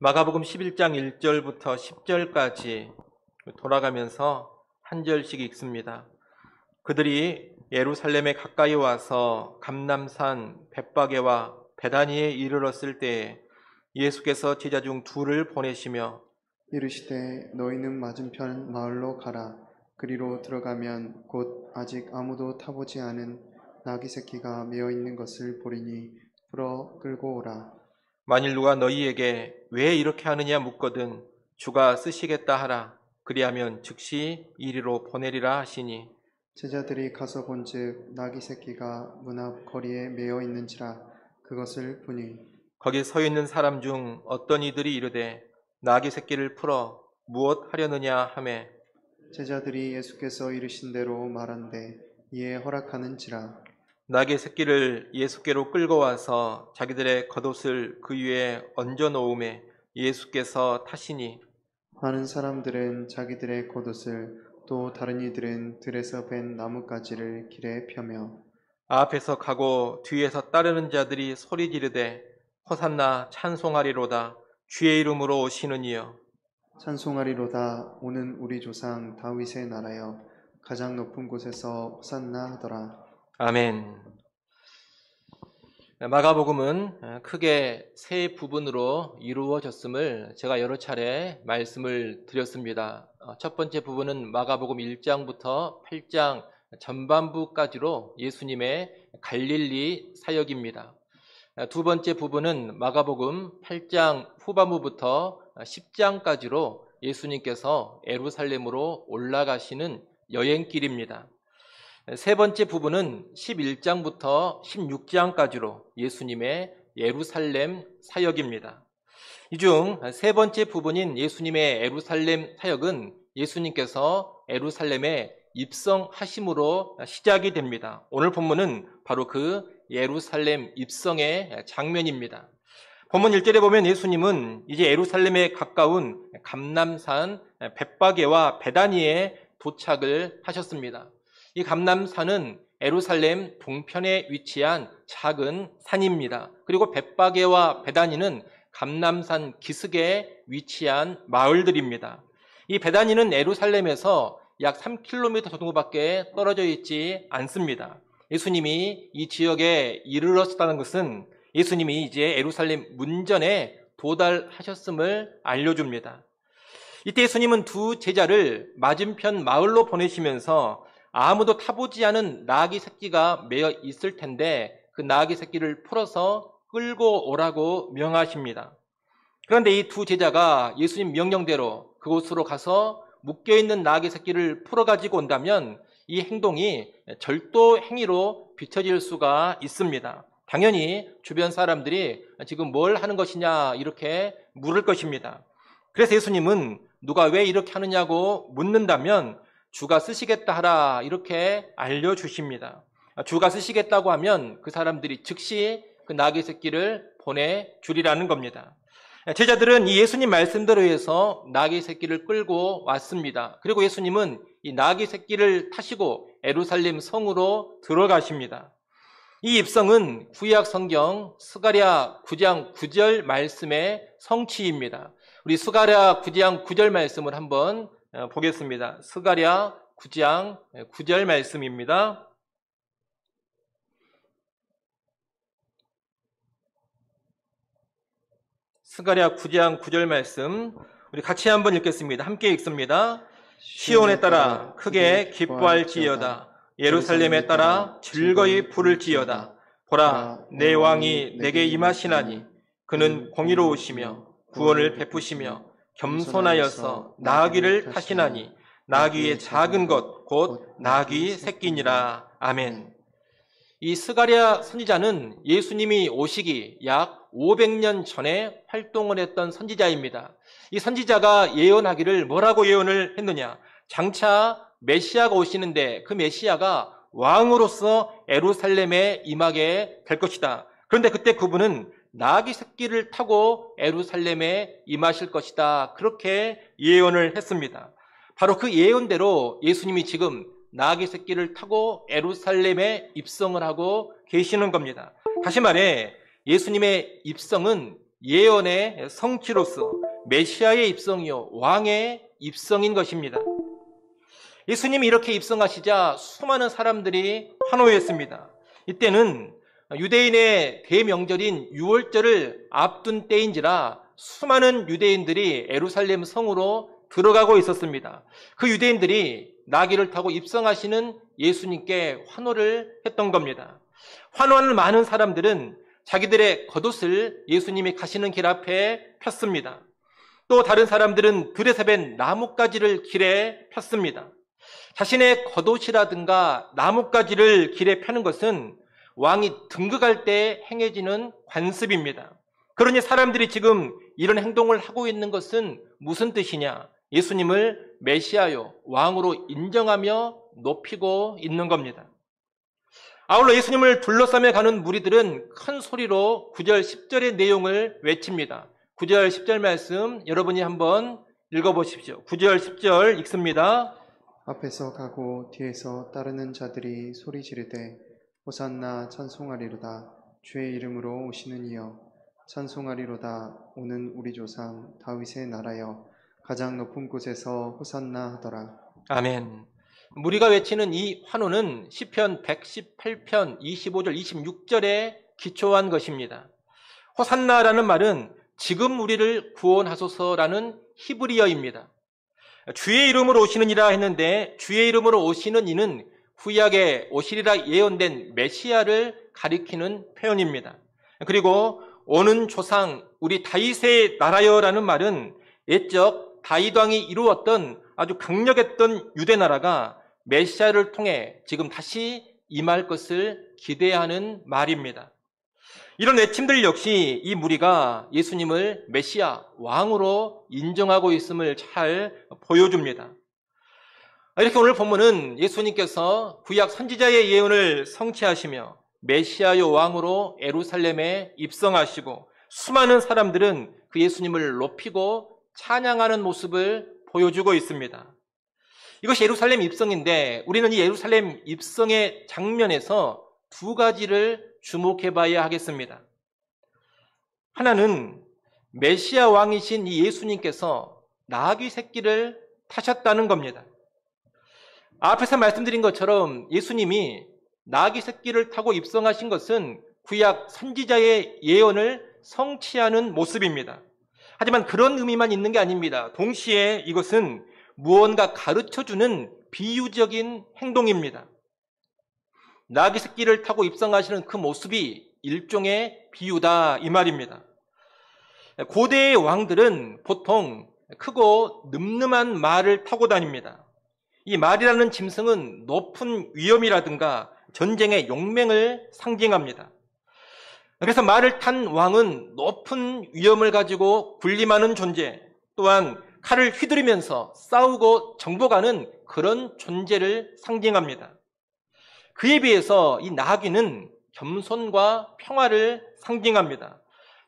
마가복음 11장 1절부터 10절까지 돌아가면서 한 절씩 읽습니다. 그들이 예루살렘에 가까이 와서 감람산 벳바게와 베다니에 이르렀을 때에 예수께서 제자 중 둘을 보내시며 이르시되 너희는 맞은편 마을로 가라. 그리로 들어가면 곧 아직 아무도 타보지 않은 나귀 새끼가 메어 있는 것을 보리니 풀어 끌고 오라. 만일 누가 너희에게 왜 이렇게 하느냐 묻거든 주가 쓰시겠다 하라. 그리하면 즉시 이리로 보내리라 하시니 제자들이 가서 본즉 나귀 새끼가 문 앞 거리에 메어 있는지라. 그것을 보니 거기 서 있는 사람 중 어떤 이들이 이르되 나귀 새끼를 풀어 무엇 하려느냐 하매 제자들이 예수께서 이르신 대로 말한대 이에 허락하는지라. 나귀 새끼를 예수께로 끌고 와서 자기들의 겉옷을 그 위에 얹어 놓음에 예수께서 타시니 많은 사람들은 자기들의 겉옷을 또 다른 이들은 들에서 벤 나뭇가지를 길에 펴며 앞에서 가고 뒤에서 따르는 자들이 소리 지르되 호산나 찬송하리로다 주의 이름으로 오시는 이여 찬송하리로다 오는 우리 조상 다윗의 나라여 가장 높은 곳에서 호산나 하더라. 아멘. 마가복음은 크게 세 부분으로 이루어졌음을 제가 여러 차례 말씀을 드렸습니다. 첫 번째 부분은 마가복음 1장부터 8장 전반부까지로 예수님의 갈릴리 사역입니다. 두 번째 부분은 마가복음 8장 후반부부터 10장까지로 예수님께서 예루살렘으로 올라가시는 여행길입니다. 세 번째 부분은 11장부터 16장까지로 예수님의 예루살렘 사역입니다. 이 중 세 번째 부분인 예수님의 예루살렘 사역은 예수님께서 예루살렘에 입성하심으로 시작이 됩니다. 오늘 본문은 바로 그 예루살렘 입성의 장면입니다. 본문 1절에 보면 예수님은 이제 예루살렘에 가까운 감람산 벳바게와 베다니에 도착을 하셨습니다. 이 감람산은 예루살렘 동편에 위치한 작은 산입니다. 그리고 벳바게와 베다니는 감람산 기슭에 위치한 마을들입니다. 이 베다니는 예루살렘에서 약 3km 정도밖에 떨어져 있지 않습니다. 예수님이 이 지역에 이르렀다는 것은 예수님이 이제 예루살렘 문전에 도달하셨음을 알려줍니다. 이때 예수님은 두 제자를 맞은편 마을로 보내시면서 아무도 타보지 않은 나귀 새끼가 메어 있을 텐데 그 나귀 새끼를 풀어서 끌고 오라고 명하십니다. 그런데 이 두 제자가 예수님 명령대로 그곳으로 가서 묶여있는 나귀 새끼를 풀어가지고 온다면 이 행동이 절도 행위로 비춰질 수가 있습니다. 당연히 주변 사람들이 지금 뭘 하는 것이냐 이렇게 물을 것입니다. 그래서 예수님은 누가 왜 이렇게 하느냐고 묻는다면 주가 쓰시겠다 하라 이렇게 알려주십니다. 주가 쓰시겠다고 하면 그 사람들이 즉시 그 나귀 새끼를 보내주리라는 겁니다. 제자들은 이 예수님 말씀대로 해서 나귀 새끼를 끌고 왔습니다. 그리고 예수님은 이 나귀 새끼를 타시고 예루살렘 성으로 들어가십니다. 이 입성은 구약 성경 스가랴 9장 9절 말씀의 성취입니다. 우리 스가랴 9장 9절 말씀을 한번 보겠습니다. 스가랴 9장 9절 말씀입니다. 스가랴 9장 9절 말씀 우리 같이 한번 읽겠습니다. 함께 읽습니다. 시온에 따라 크게 기뻐할지어다. 예루살렘에 따라 즐거이 부를지어다. 보라, 내 왕이 내게 임하시나니 그는 공의로우시며 구원을 베푸시며 겸손하여서 나귀를 타시나니 나귀의 작은 것 곧 나귀 새끼니라. 아멘. 이 스가랴 선지자는 예수님이 오시기 약 500년 전에 활동을 했던 선지자입니다. 이 선지자가 예언하기를 뭐라고 예언을 했느냐? 장차 메시아가 오시는데 그 메시아가 왕으로서 예루살렘에 임하게 될 것이다. 그런데 그때 그분은 나귀 새끼를 타고 예루살렘에 임하실 것이다. 그렇게 예언을 했습니다. 바로 그 예언대로 예수님이 지금 나귀 새끼를 타고 예루살렘에 입성을 하고 계시는 겁니다. 다시 말해 예수님의 입성은 예언의 성취로서 메시아의 입성이요 왕의 입성인 것입니다. 예수님이 이렇게 입성하시자 수많은 사람들이 환호했습니다. 이때는 유대인의 대명절인 유월절을 앞둔 때인지라 수많은 유대인들이 예루살렘 성으로 들어가고 있었습니다. 그 유대인들이 나귀를 타고 입성하시는 예수님께 환호를 했던 겁니다. 환호하는 많은 사람들은 자기들의 겉옷을 예수님이 가시는 길 앞에 폈습니다. 또 다른 사람들은 들에서 벤 나뭇가지를 길에 폈습니다. 자신의 겉옷이라든가 나뭇가지를 길에 펴는 것은 왕이 등극할 때 행해지는 관습입니다. 그러니 사람들이 지금 이런 행동을 하고 있는 것은 무슨 뜻이냐? 예수님을 메시아요, 왕으로 인정하며 높이고 있는 겁니다. 아울러 예수님을 둘러싸며 가는 무리들은 큰 소리로 9절, 10절의 내용을 외칩니다. 9절, 10절 말씀 여러분이 한번 읽어보십시오. 9절, 10절 읽습니다. 앞에서 가고 뒤에서 따르는 자들이 소리 지르되 호산나 찬송하리로다. 주의 이름으로 오시는 이여 찬송하리로다. 오는 우리 조상 다윗의 나라여 가장 높은 곳에서 호산나 하더라. 아멘. 무리가 외치는 이 환호는 시편 118편 25절 26절에 기초한 것입니다. 호산나라는 말은 지금 우리를 구원하소서라는 히브리어입니다. 주의 이름으로 오시는 이라 했는데 주의 이름으로 오시는 이는 구약에 오시리라 예언된 메시아를 가리키는 표현입니다. 그리고 오는 조상 우리 다윗의 나라여라는 말은 옛적 다윗 왕이 이루었던 아주 강력했던 유대 나라가 메시아를 통해 지금 다시 임할 것을 기대하는 말입니다. 이런 외침들 역시 이 무리가 예수님을 메시아 왕으로 인정하고 있음을 잘 보여줍니다. 이렇게 오늘 본문은 예수님께서 구약 선지자의 예언을 성취하시며 메시아요 왕으로 예루살렘에 입성하시고 수많은 사람들은 그 예수님을 높이고 찬양하는 모습을 보여주고 있습니다. 이것이 예루살렘 입성인데 우리는 이 예루살렘 입성의 장면에서 두 가지를 주목해 봐야 하겠습니다. 하나는 메시아 왕이신 이 예수님께서 나귀 새끼를 타셨다는 겁니다. 앞에서 말씀드린 것처럼 예수님이 나귀 새끼를 타고 입성하신 것은 구약 선지자의 예언을 성취하는 모습입니다. 하지만 그런 의미만 있는 게 아닙니다. 동시에 이것은 무언가 가르쳐주는 비유적인 행동입니다. 나귀 새끼를 타고 입성하시는 그 모습이 일종의 비유다 이 말입니다. 고대의 왕들은 보통 크고 늠름한 말을 타고 다닙니다. 이 말이라는 짐승은 높은 위엄이라든가 전쟁의 용맹을 상징합니다. 그래서 말을 탄 왕은 높은 위엄을 가지고 군림하는 존재, 또한 칼을 휘두르면서 싸우고 정복하는 그런 존재를 상징합니다. 그에 비해서 이 나귀는 겸손과 평화를 상징합니다.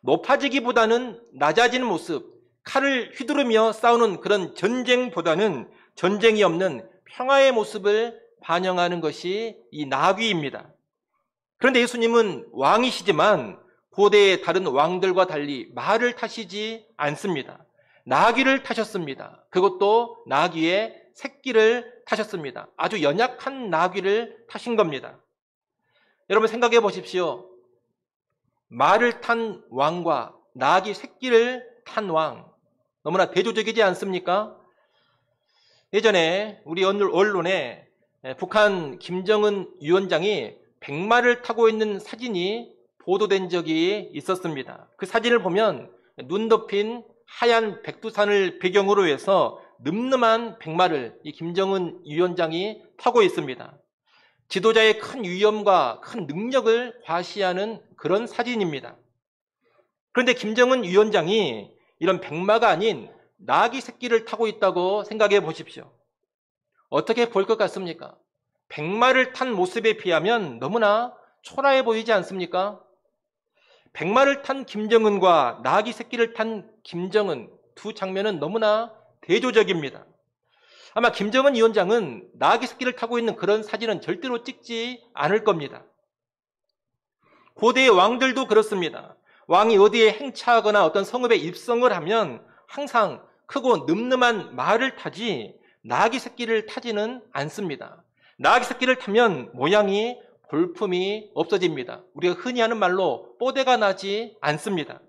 높아지기보다는 낮아지는 모습, 칼을 휘두르며 싸우는 그런 전쟁보다는 전쟁이 없는 평화의 모습을 반영하는 것이 이 나귀입니다. 그런데 예수님은 왕이시지만 고대의 다른 왕들과 달리 말을 타시지 않습니다. 나귀를 타셨습니다. 그것도 나귀의 새끼를 타셨습니다. 아주 연약한 나귀를 타신 겁니다. 여러분 생각해 보십시오. 말을 탄 왕과 나귀 새끼를 탄 왕, 너무나 대조적이지 않습니까? 예전에 우리 언론에 북한 김정은 위원장이 백마를 타고 있는 사진이 보도된 적이 있었습니다. 그 사진을 보면 눈 덮인 하얀 백두산을 배경으로 해서 늠름한 백마를 이 김정은 위원장이 타고 있습니다. 지도자의 큰 위엄과 큰 능력을 과시하는 그런 사진입니다. 그런데 김정은 위원장이 이런 백마가 아닌 나귀 새끼를 타고 있다고 생각해 보십시오. 어떻게 볼 것 같습니까? 백마를 탄 모습에 비하면 너무나 초라해 보이지 않습니까? 백마를 탄 김정은과 나귀 새끼를 탄 김정은 두 장면은 너무나 대조적입니다. 아마 김정은 위원장은 나귀 새끼를 타고 있는 그런 사진은 절대로 찍지 않을 겁니다. 고대의 왕들도 그렇습니다. 왕이 어디에 행차하거나 어떤 성읍에 입성을 하면 항상 크고 늠름한 말을 타지 나귀 새끼를 타지는 않습니다. 나귀 새끼를 타면 모양이 볼품이 없어집니다. 우리가 흔히 하는 말로 뽀대가 나지 않습니다.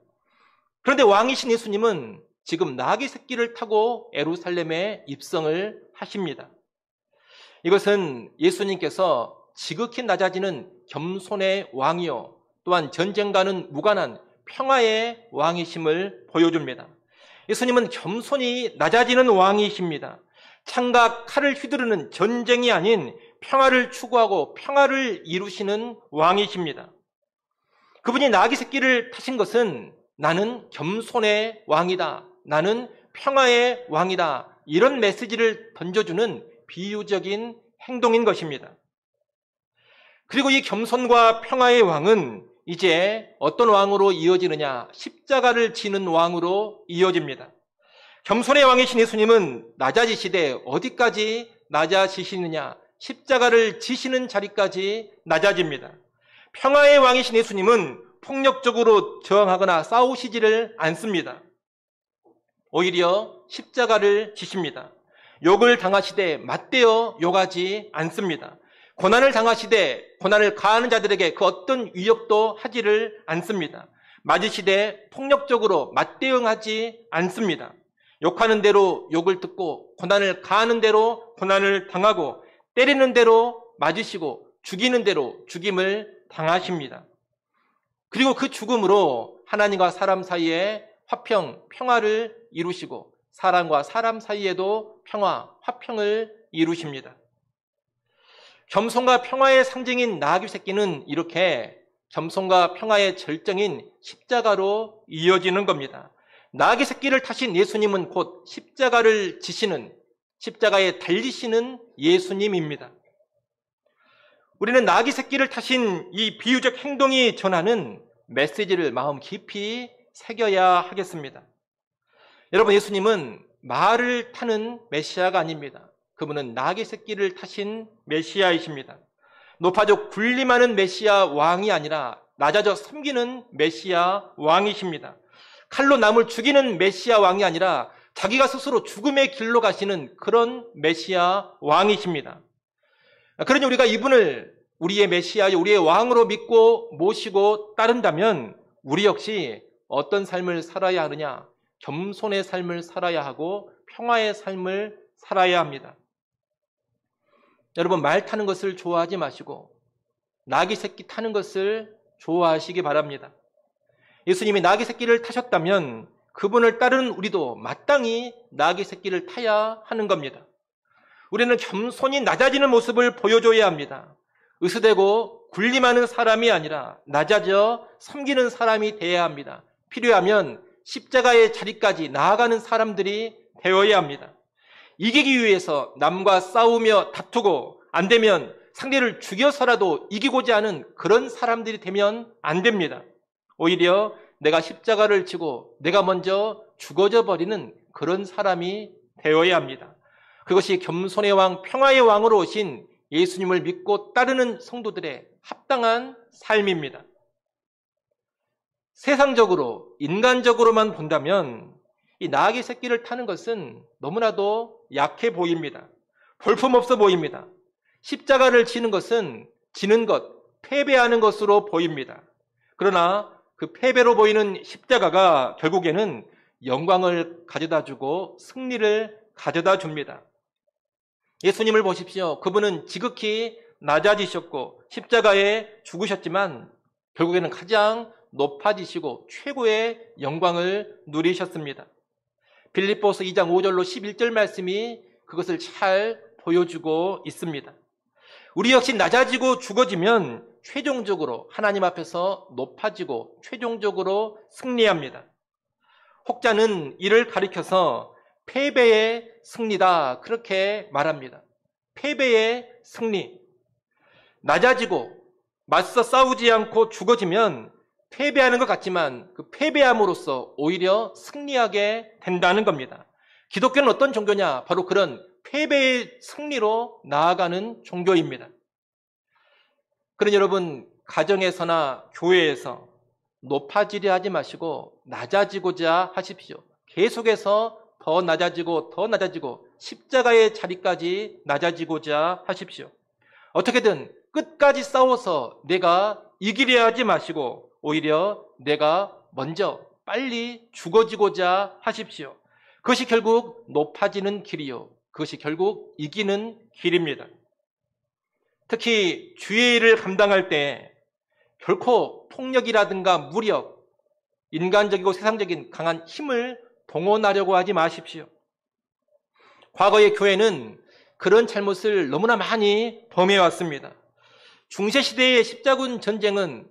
그런데 왕이신 예수님은 지금 나귀 새끼를 타고 예루살렘에 입성을 하십니다. 이것은 예수님께서 지극히 낮아지는 겸손의 왕이요 또한 전쟁과는 무관한 평화의 왕이심을 보여줍니다. 예수님은 겸손히 낮아지는 왕이십니다. 창과 칼을 휘두르는 전쟁이 아닌 평화를 추구하고 평화를 이루시는 왕이십니다. 그분이 나귀 새끼를 타신 것은 나는 겸손의 왕이다, 나는 평화의 왕이다, 이런 메시지를 던져주는 비유적인 행동인 것입니다. 그리고 이 겸손과 평화의 왕은 이제 어떤 왕으로 이어지느냐? 십자가를 지는 왕으로 이어집니다. 겸손의 왕이신 예수님은 낮아지시되 어디까지 낮아지시느냐? 십자가를 지시는 자리까지 낮아집니다. 평화의 왕이신 예수님은 폭력적으로 저항하거나 싸우시지를 않습니다. 오히려 십자가를 지십니다. 욕을 당하시되 맞대어 욕하지 않습니다. 고난을 당하시되 고난을 가하는 자들에게 그 어떤 위협도 하지를 않습니다. 맞으시되 폭력적으로 맞대응하지 않습니다. 욕하는 대로 욕을 듣고 고난을 가하는 대로 고난을 당하고 때리는 대로 맞으시고 죽이는 대로 죽임을 당하십니다. 그리고 그 죽음으로 하나님과 사람 사이에 화평, 평화를 이루시고 사람과 사람 사이에도 평화, 화평을 이루십니다. 겸손과 평화의 상징인 나귀 새끼는 이렇게 겸손과 평화의 절정인 십자가로 이어지는 겁니다. 나귀 새끼를 타신 예수님은 곧 십자가를 지시는, 십자가에 달리시는 예수님입니다. 우리는 나귀 새끼를 타신 이 비유적 행동이 전하는 메시지를 마음 깊이 새겨야 하겠습니다. 여러분, 예수님은 말을 타는 메시아가 아닙니다. 그분은 나귀 새끼를 타신 메시아이십니다. 높아져 군림하는 메시아 왕이 아니라 낮아져 섬기는 메시아 왕이십니다. 칼로 남을 죽이는 메시아 왕이 아니라 자기가 스스로 죽음의 길로 가시는 그런 메시아 왕이십니다. 그러니 우리가 이분을 우리의 메시아요, 우리의 왕으로 믿고 모시고 따른다면 우리 역시 어떤 삶을 살아야 하느냐? 겸손의 삶을 살아야 하고 평화의 삶을 살아야 합니다. 여러분, 말 타는 것을 좋아하지 마시고 나귀 새끼 타는 것을 좋아하시기 바랍니다. 예수님이 나귀 새끼를 타셨다면 그분을 따르는 우리도 마땅히 나귀 새끼를 타야 하는 겁니다. 우리는 겸손히 낮아지는 모습을 보여줘야 합니다. 으스대고 군림하는 사람이 아니라 낮아져 섬기는 사람이 되어야 합니다. 필요하면 십자가의 자리까지 나아가는 사람들이 되어야 합니다. 이기기 위해서 남과 싸우며 다투고 안 되면 상대를 죽여서라도 이기고자 하는 그런 사람들이 되면 안 됩니다. 오히려 내가 십자가를 지고 내가 먼저 죽어져 버리는 그런 사람이 되어야 합니다. 그것이 겸손의 왕, 평화의 왕으로 오신 예수님을 믿고 따르는 성도들의 합당한 삶입니다. 세상적으로, 인간적으로만 본다면 이 나귀 새끼를 타는 것은 너무나도 약해 보입니다. 볼품없어 보입니다. 십자가를 지는 것은 지는 것, 패배하는 것으로 보입니다. 그러나 그 패배로 보이는 십자가가 결국에는 영광을 가져다 주고 승리를 가져다 줍니다. 예수님을 보십시오. 그분은 지극히 낮아지셨고 십자가에 죽으셨지만 결국에는 가장 높아지시고 최고의 영광을 누리셨습니다. 빌립보서 2장 5절로 11절 말씀이 그것을 잘 보여주고 있습니다. 우리 역시 낮아지고 죽어지면 최종적으로 하나님 앞에서 높아지고 최종적으로 승리합니다. 혹자는 이를 가리켜서 패배의 승리다, 그렇게 말합니다. 패배의 승리. 낮아지고 맞서 싸우지 않고 죽어지면 패배하는 것 같지만 그 패배함으로써 오히려 승리하게 된다는 겁니다. 기독교는 어떤 종교냐? 바로 그런 패배의 승리로 나아가는 종교입니다. 그러니 여러분, 가정에서나 교회에서 높아지려 하지 마시고 낮아지고자 하십시오. 계속해서 더 낮아지고 더 낮아지고 십자가의 자리까지 낮아지고자 하십시오. 어떻게든 끝까지 싸워서 내가 이기려 하지 마시고 오히려 내가 먼저 빨리 죽어지고자 하십시오. 그것이 결국 높아지는 길이요. 그것이 결국 이기는 길입니다. 특히 주의 일을 감당할 때 결코 폭력이라든가 무력, 인간적이고 세상적인 강한 힘을 동원하려고 하지 마십시오. 과거의 교회는 그런 잘못을 너무나 많이 범해왔습니다. 중세시대의 십자군 전쟁은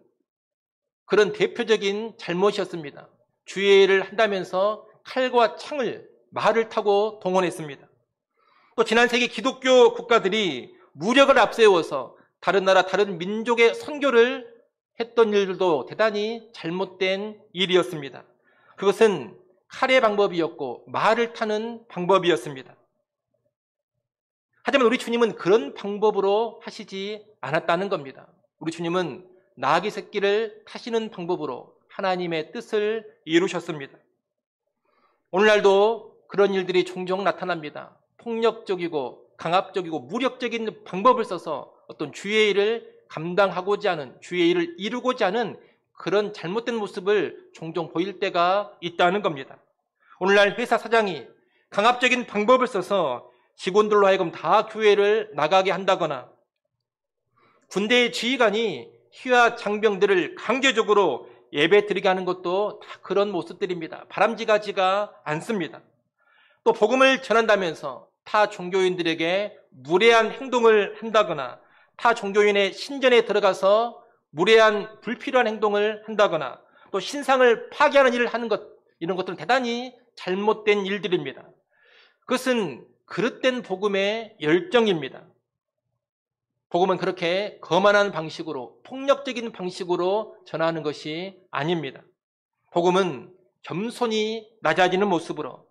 그런 대표적인 잘못이었습니다. 주의 일을 한다면서 칼과 창을 말을 타고 동원했습니다. 또 지난 세기 기독교 국가들이 무력을 앞세워서 다른 나라, 다른 민족의 선교를 했던 일들도 대단히 잘못된 일이었습니다. 그것은 칼의 방법이었고 말을 타는 방법이었습니다. 하지만 우리 주님은 그런 방법으로 하시지 않았다는 겁니다. 우리 주님은 나귀 새끼를 타시는 방법으로 하나님의 뜻을 이루셨습니다. 오늘날도 그런 일들이 종종 나타납니다. 폭력적이고 강압적이고 무력적인 방법을 써서 어떤 주의 일을 감당하고자 하는, 주의 일을 이루고자 하는 그런 잘못된 모습을 종종 보일 때가 있다는 겁니다. 오늘날 회사 사장이 강압적인 방법을 써서 직원들로 하여금 다 교회를 나가게 한다거나 군대의 지휘관이 희와 장병들을 강제적으로 예배 드리게 하는 것도 다 그런 모습들입니다. 바람직하지가 않습니다. 또 복음을 전한다면서 타 종교인들에게 무례한 행동을 한다거나 타 종교인의 신전에 들어가서 무례한 불필요한 행동을 한다거나 또 신상을 파괴하는 일을 하는 것, 이런 것들은 대단히 잘못된 일들입니다. 그것은 그릇된 복음의 열정입니다. 복음은 그렇게 거만한 방식으로, 폭력적인 방식으로 전하는 것이 아닙니다. 복음은 겸손히 낮아지는 모습으로,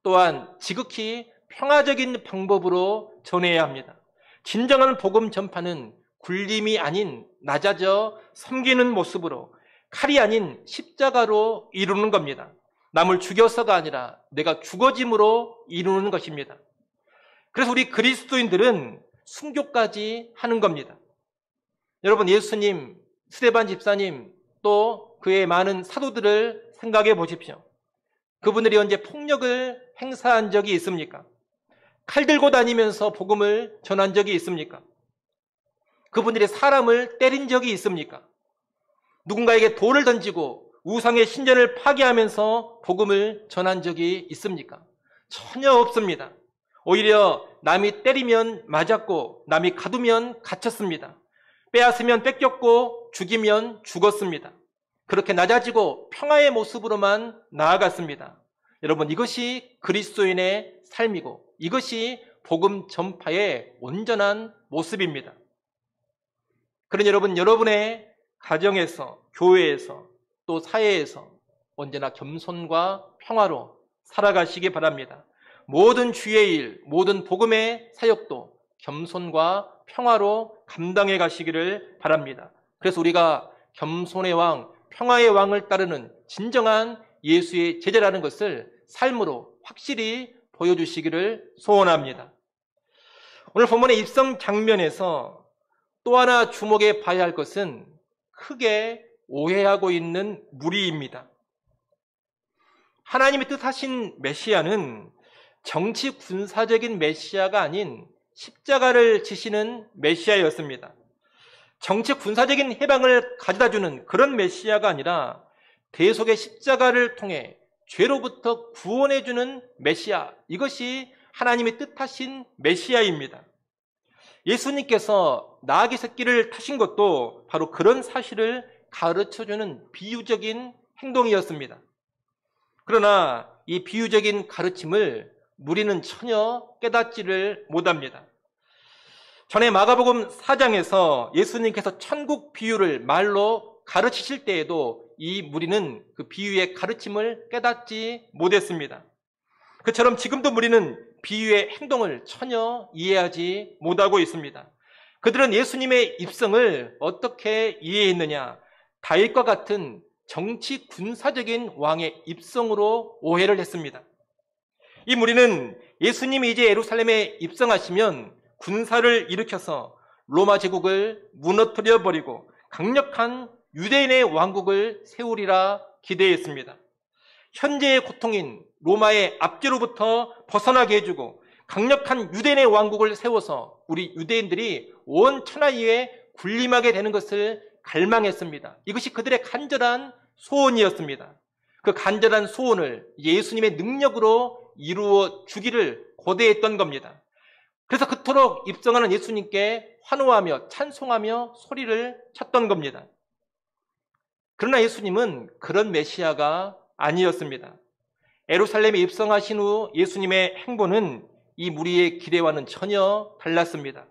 또한 지극히 평화적인 방법으로 전해야 합니다. 진정한 복음 전파는 굴림이 아닌 낮아져 섬기는 모습으로, 칼이 아닌 십자가로 이루는 겁니다. 남을 죽여서가 아니라 내가 죽어짐으로 이루는 것입니다. 그래서 우리 그리스도인들은 순교까지 하는 겁니다. 여러분, 예수님, 스데반 집사님, 또 그의 많은 사도들을 생각해 보십시오. 그분들이 언제 폭력을 행사한 적이 있습니까? 칼 들고 다니면서 복음을 전한 적이 있습니까? 그분들이 사람을 때린 적이 있습니까? 누군가에게 돌을 던지고 우상의 신전을 파괴하면서 복음을 전한 적이 있습니까? 전혀 없습니다. 오히려 남이 때리면 맞았고 남이 가두면 갇혔습니다. 빼앗으면 뺏겼고 죽이면 죽었습니다. 그렇게 낮아지고 평화의 모습으로만 나아갔습니다. 여러분, 이것이 그리스도인의 삶이고 이것이 복음 전파의 온전한 모습입니다. 그러니 여러분, 여러분의 가정에서, 교회에서, 또 사회에서 언제나 겸손과 평화로 살아가시기 바랍니다. 모든 주의 일, 모든 복음의 사역도 겸손과 평화로 감당해 가시기를 바랍니다. 그래서 우리가 겸손의 왕, 평화의 왕을 따르는 진정한 예수의 제자라는 것을 삶으로 확실히 보여주시기를 소원합니다. 오늘 본문의 입성 장면에서 또 하나 주목해 봐야 할 것은 크게 오해하고 있는 무리입니다. 하나님의 뜻하신 메시아는 정치 군사적인 메시아가 아닌 십자가를 지시는 메시아였습니다. 정치 군사적인 해방을 가져다주는 그런 메시아가 아니라 대속의 십자가를 통해 죄로부터 구원해주는 메시아, 이것이 하나님의 뜻하신 메시아입니다. 예수님께서 나귀 새끼를 타신 것도 바로 그런 사실을 가르쳐주는 비유적인 행동이었습니다. 그러나 이 비유적인 가르침을 무리는 전혀 깨닫지를 못합니다. 전에 마가복음 4장에서 예수님께서 천국 비유를 말로 가르치실 때에도 이 무리는 그 비유의 가르침을 깨닫지 못했습니다. 그처럼 지금도 무리는 비유의 행동을 전혀 이해하지 못하고 있습니다. 그들은 예수님의 입성을 어떻게 이해했느냐? 다윗과 같은 정치 군사적인 왕의 입성으로 오해를 했습니다. 이 무리는 예수님이 이제 예루살렘에 입성하시면 군사를 일으켜서 로마 제국을 무너뜨려 버리고 강력한 유대인의 왕국을 세우리라 기대했습니다. 현재의 고통인 로마의 압제로부터 벗어나게 해주고 강력한 유대인의 왕국을 세워서 우리 유대인들이 온 천하위에 군림하게 되는 것을 갈망했습니다. 이것이 그들의 간절한 소원이었습니다. 그 간절한 소원을 예수님의 능력으로 이루어 주기를 고대했던 겁니다. 그래서 그토록 입성하는 예수님께 환호하며 찬송하며 소리를 쳤던 겁니다. 그러나 예수님은 그런 메시아가 아니었습니다. 예루살렘에 입성하신 후 예수님의 행보는 이 무리의 기대와는 전혀 달랐습니다.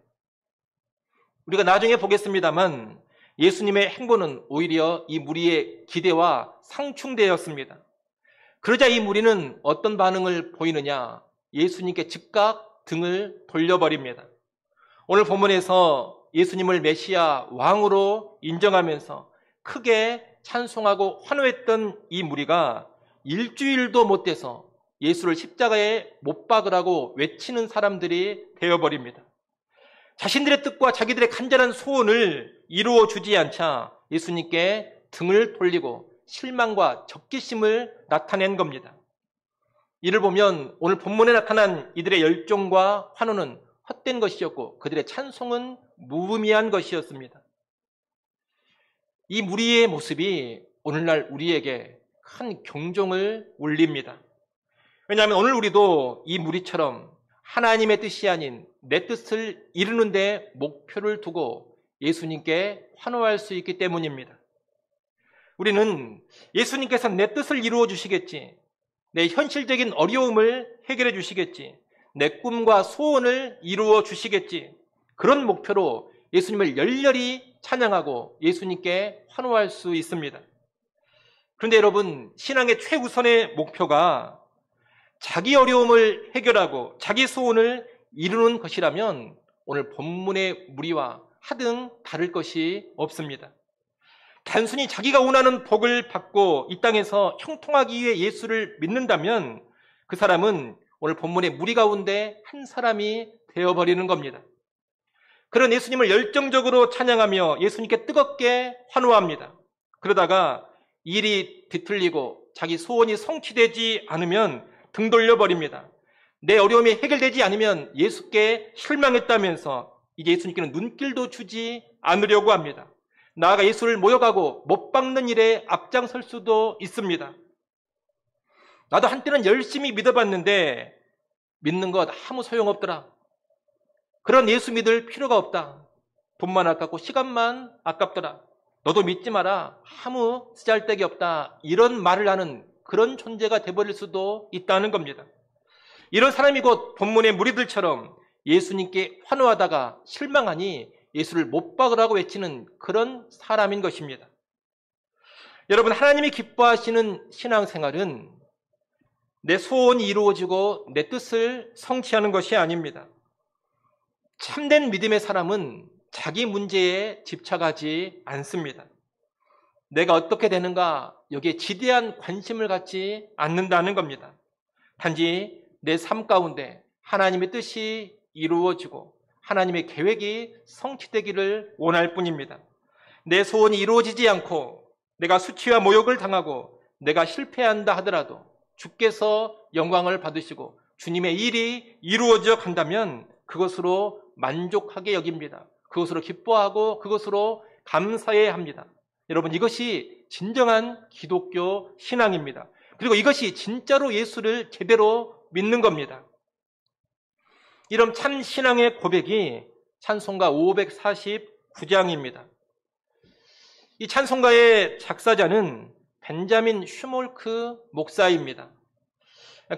우리가 나중에 보겠습니다만 예수님의 행보는 오히려 이 무리의 기대와 상충되었습니다. 그러자 이 무리는 어떤 반응을 보이느냐? 예수님께 즉각 등을 돌려버립니다. 오늘 본문에서 예수님을 메시아 왕으로 인정하면서 크게 찬송하고 환호했던 이 무리가 일주일도 못 돼서 예수를 십자가에 못 박으라고 외치는 사람들이 되어버립니다. 자신들의 뜻과 자기들의 간절한 소원을 이루어 주지 않자 예수님께 등을 돌리고 실망과 적개심을 나타낸 겁니다. 이를 보면 오늘 본문에 나타난 이들의 열정과 환호는 헛된 것이었고 그들의 찬송은 무의미한 것이었습니다. 이 무리의 모습이 오늘날 우리에게 큰 경종을 울립니다. 왜냐하면 오늘 우리도 이 무리처럼 하나님의 뜻이 아닌 내 뜻을 이루는데 목표를 두고 예수님께 환호할 수 있기 때문입니다. 우리는 예수님께서 내 뜻을 이루어 주시겠지, 내 현실적인 어려움을 해결해 주시겠지, 내 꿈과 소원을 이루어 주시겠지, 그런 목표로 예수님을 열렬히 찬양하고 예수님께 환호할 수 있습니다. 그런데 여러분, 신앙의 최우선의 목표가 자기 어려움을 해결하고 자기 소원을 이루는 것이라면 오늘 본문의 무리와 하등 다를 것이 없습니다. 단순히 자기가 원하는 복을 받고 이 땅에서 형통하기 위해 예수를 믿는다면 그 사람은 오늘 본문의 무리 가운데 한 사람이 되어버리는 겁니다. 그런 예수님을 열정적으로 찬양하며 예수님께 뜨겁게 환호합니다. 그러다가 일이 뒤틀리고 자기 소원이 성취되지 않으면 등 돌려버립니다. 내 어려움이 해결되지 않으면 예수께 실망했다면서 이제 예수님께는 눈길도 주지 않으려고 합니다. 나아가 예수를 모욕하고 못 박는 일에 앞장설 수도 있습니다. 나도 한때는 열심히 믿어봤는데 믿는 것 아무 소용없더라. 그런 예수 믿을 필요가 없다. 돈만 아깝고 시간만 아깝더라. 너도 믿지 마라. 아무 쓰잘데기 없다. 이런 말을 하는 그런 존재가 되어버릴 수도 있다는 겁니다. 이런 사람이 곧 본문의 무리들처럼 예수님께 환호하다가 실망하니 예수를 못 박으라고 외치는 그런 사람인 것입니다. 여러분, 하나님이 기뻐하시는 신앙생활은 내 소원이 이루어지고 내 뜻을 성취하는 것이 아닙니다. 참된 믿음의 사람은 자기 문제에 집착하지 않습니다. 내가 어떻게 되는가 여기에 지대한 관심을 갖지 않는다는 겁니다. 단지 내 삶 가운데 하나님의 뜻이 이루어지고 하나님의 계획이 성취되기를 원할 뿐입니다. 내 소원이 이루어지지 않고 내가 수치와 모욕을 당하고 내가 실패한다 하더라도 주께서 영광을 받으시고 주님의 일이 이루어져 간다면 그것으로 만족하게 여깁니다. 그것으로 기뻐하고 그것으로 감사해야 합니다. 여러분, 이것이 진정한 기독교 신앙입니다. 그리고 이것이 진짜로 예수를 제대로 믿는 겁니다. 이런 참 신앙의 고백이 찬송가 549장입니다. 이 찬송가의 작사자는 벤자민 슈몰크 목사입니다.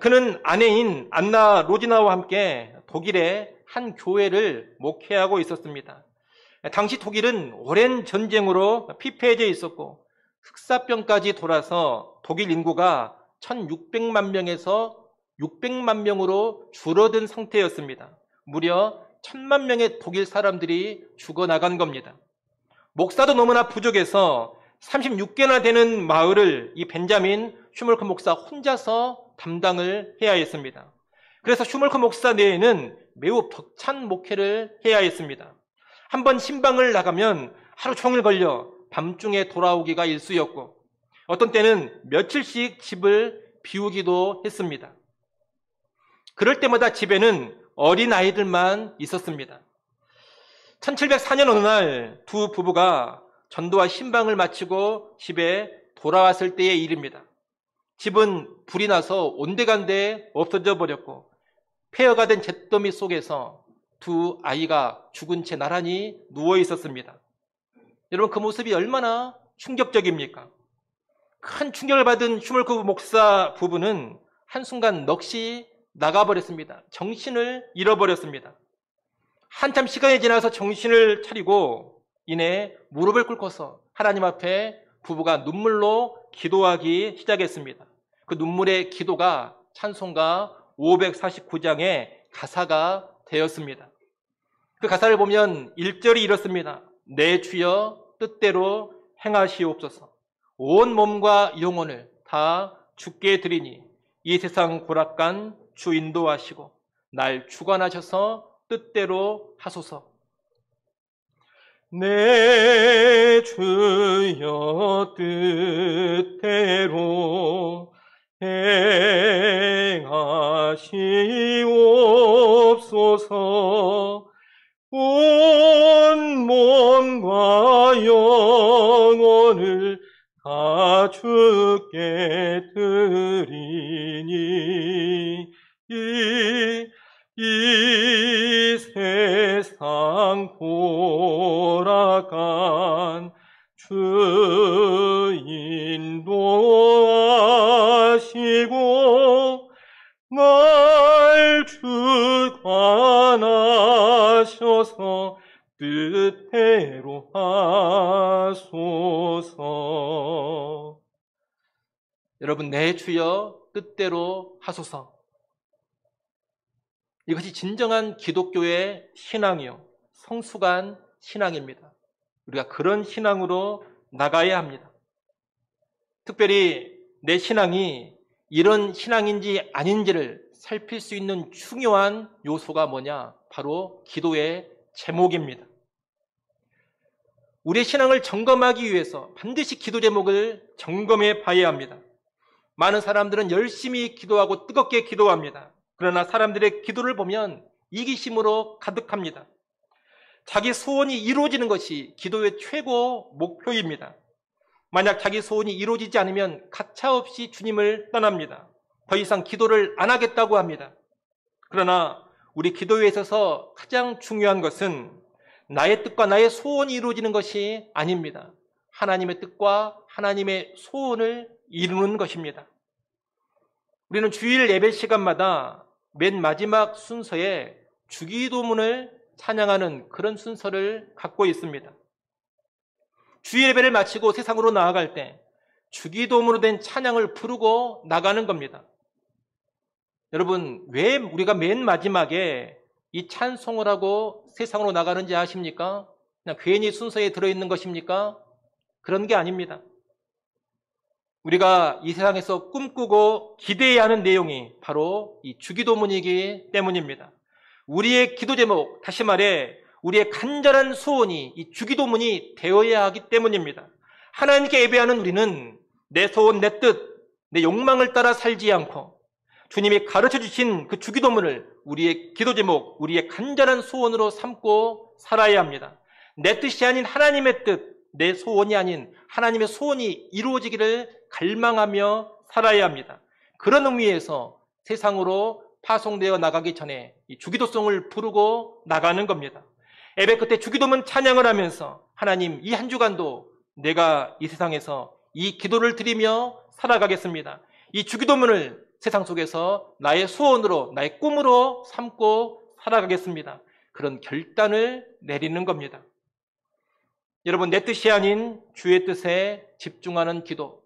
그는 아내인 안나 로지나와 함께 독일의 한 교회를 목회하고 있었습니다. 당시 독일은 오랜 전쟁으로 피폐해져 있었고 흑사병까지 돌아서 독일 인구가 1600만 명에서 600만 명으로 줄어든 상태였습니다. 무려 1000만 명의 독일 사람들이 죽어나간 겁니다. 목사도 너무나 부족해서 36개나 되는 마을을 이 벤자민 슈멀크 목사 혼자서 담당을 해야 했습니다. 그래서 슈멀크 목사 내에는 매우 벅찬 목회를 해야 했습니다. 한번 신방을 나가면 하루 종일 걸려 밤중에 돌아오기가 일쑤였고 어떤 때는 며칠씩 집을 비우기도 했습니다. 그럴 때마다 집에는 어린 아이들만 있었습니다. 1704년 어느 날 두 부부가 전도와 신방을 마치고 집에 돌아왔을 때의 일입니다. 집은 불이 나서 온데간데 없어져 버렸고 폐허가 된 잿더미 속에서 두 아이가 죽은 채 나란히 누워 있었습니다. 여러분, 그 모습이 얼마나 충격적입니까? 큰 충격을 받은 슈멀크 목사 부부는 한순간 넋이 나가버렸습니다. 정신을 잃어버렸습니다. 한참 시간이 지나서 정신을 차리고 이내 무릎을 꿇고서 하나님 앞에 부부가 눈물로 기도하기 시작했습니다. 그 눈물의 기도가 찬송가 549장의 가사가 되었습니다. 그 가사를 보면 1절이 이렇습니다. 내 주여 뜻대로 행하시옵소서. 온 몸과 영혼을 다 주께 드리니 이 세상 고락간 주 인도하시고 날 주관하셔서 뜻대로 하소서. 내 주여 뜻대로 행하시옵소서. 온 몸과 영혼을 다 주께 드리니 이 세상 돌아간 주 인도하시고 날 주관하셔서 뜻대로 하소서. 여러분, 내 주여 뜻대로 하소서. 이것이 진정한 기독교의 신앙이요, 성숙한 신앙입니다. 우리가 그런 신앙으로 나가야 합니다. 특별히 내 신앙이 이런 신앙인지 아닌지를 살필 수 있는 중요한 요소가 뭐냐? 바로 기도의 제목입니다. 우리의 신앙을 점검하기 위해서 반드시 기도 제목을 점검해 봐야 합니다. 많은 사람들은 열심히 기도하고 뜨겁게 기도합니다. 그러나 사람들의 기도를 보면 이기심으로 가득합니다. 자기 소원이 이루어지는 것이 기도의 최고 목표입니다. 만약 자기 소원이 이루어지지 않으면 가차없이 주님을 떠납니다. 더 이상 기도를 안 하겠다고 합니다. 그러나 우리 기도에 있어서 가장 중요한 것은 나의 뜻과 나의 소원이 이루어지는 것이 아닙니다. 하나님의 뜻과 하나님의 소원을 이루는 것입니다. 우리는 주일 예배 시간마다 맨 마지막 순서에 주기도문을 찬양하는 그런 순서를 갖고 있습니다. 주일 예배를 마치고 세상으로 나아갈 때 주기도문으로 된 찬양을 부르고 나가는 겁니다. 여러분, 왜 우리가 맨 마지막에 이 찬송을 하고 세상으로 나가는지 아십니까? 그냥 괜히 순서에 들어있는 것입니까? 그런 게 아닙니다. 우리가 이 세상에서 꿈꾸고 기대해야 하는 내용이 바로 이 주기도문이기 때문입니다. 우리의 기도 제목, 다시 말해 우리의 간절한 소원이 이 주기도문이 되어야 하기 때문입니다. 하나님께 예배하는 우리는 내 소원, 내 뜻, 내 욕망을 따라 살지 않고 주님이 가르쳐 주신 그 주기도문을 우리의 기도 제목, 우리의 간절한 소원으로 삼고 살아야 합니다. 내 뜻이 아닌 하나님의 뜻, 내 소원이 아닌 하나님의 소원이 이루어지기를 갈망하며 살아야 합니다. 그런 의미에서 세상으로 파송되어 나가기 전에 이 주기도송을 부르고 나가는 겁니다. 예배 끝에 주기도문 찬양을 하면서 하나님, 이 한 주간도 내가 이 세상에서 이 기도를 드리며 살아가겠습니다. 이 주기도문을 세상 속에서 나의 소원으로, 나의 꿈으로 삼고 살아가겠습니다. 그런 결단을 내리는 겁니다. 여러분, 내 뜻이 아닌 주의 뜻에 집중하는 기도,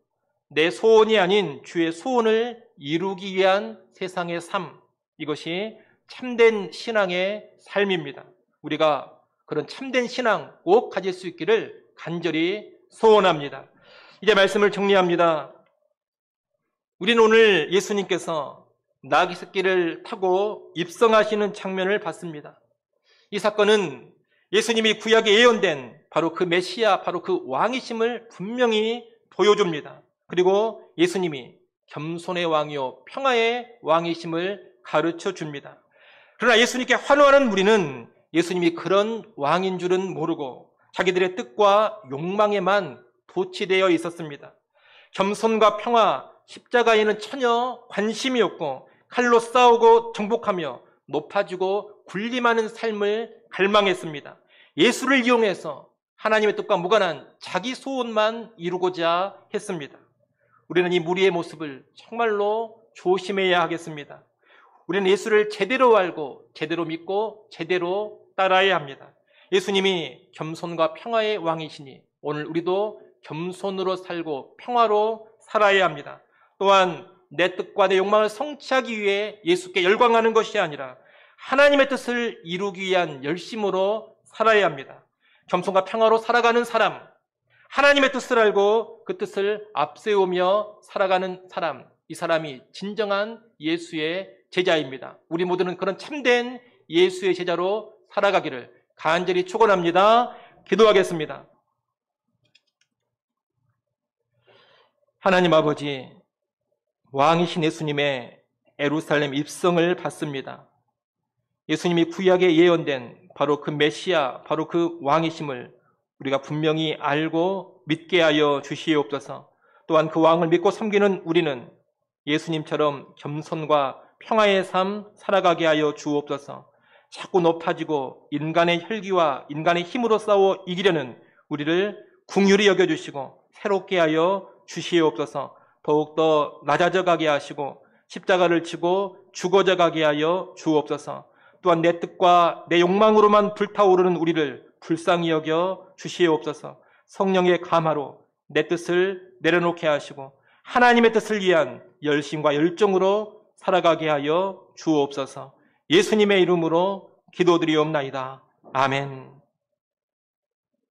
내 소원이 아닌 주의 소원을 이루기 위한 세상의 삶, 이것이 참된 신앙의 삶입니다. 우리가 그런 참된 신앙 꼭 가질 수 있기를 간절히 소원합니다. 이제 말씀을 정리합니다. 우리는 오늘 예수님께서 나귀 새끼를 타고 입성하시는 장면을 봤습니다. 이 사건은 예수님이 구약에 예언된 바로 그 메시아, 바로 그 왕이심을 분명히 보여줍니다. 그리고 예수님이 겸손의 왕이요 평화의 왕이심을 가르쳐 줍니다. 그러나 예수님께 환호하는 무리는 예수님이 그런 왕인 줄은 모르고 자기들의 뜻과 욕망에만 도취되어 있었습니다. 겸손과 평화, 십자가에는 전혀 관심이 없고 칼로 싸우고 정복하며 높아지고 군림하는 삶을 갈망했습니다. 예수를 이용해서 하나님의 뜻과 무관한 자기 소원만 이루고자 했습니다. 우리는 이 무리의 모습을 정말로 조심해야 하겠습니다. 우리는 예수를 제대로 알고 제대로 믿고 제대로 따라야 합니다. 예수님이 겸손과 평화의 왕이시니 오늘 우리도 겸손으로 살고 평화로 살아야 합니다. 또한 내 뜻과 내 욕망을 성취하기 위해 예수께 열광하는 것이 아니라 하나님의 뜻을 이루기 위한 열심으로 살아야 합니다. 겸손과 평화로 살아가는 사람, 하나님의 뜻을 알고 그 뜻을 앞세우며 살아가는 사람, 이 사람이 진정한 예수의 제자입니다. 우리 모두는 그런 참된 예수의 제자로 살아가기를 간절히 축원합니다. 기도하겠습니다. 하나님 아버지, 왕이신 예수님의 예루살렘 입성을 받습니다. 예수님이 구약에 예언된 바로 그 메시아, 바로 그 왕이심을 우리가 분명히 알고 믿게 하여 주시옵소서. 또한 그 왕을 믿고 섬기는 우리는 예수님처럼 겸손과 평화의 삶 살아가게 하여 주옵소서. 자꾸 높아지고 인간의 혈기와 인간의 힘으로 싸워 이기려는 우리를 긍휼히 여겨주시고 새롭게 하여 주시옵소서. 더욱더 낮아져 가게 하시고 십자가를 지고 죽어져 가게 하여 주옵소서. 또한 내 뜻과 내 욕망으로만 불타오르는 우리를 불쌍히 여겨 주시옵소서. 성령의 감화로 내 뜻을 내려놓게 하시고 하나님의 뜻을 위한 열심과 열정으로 살아가게 하여 주옵소서. 예수님의 이름으로 기도드리옵나이다. 아멘.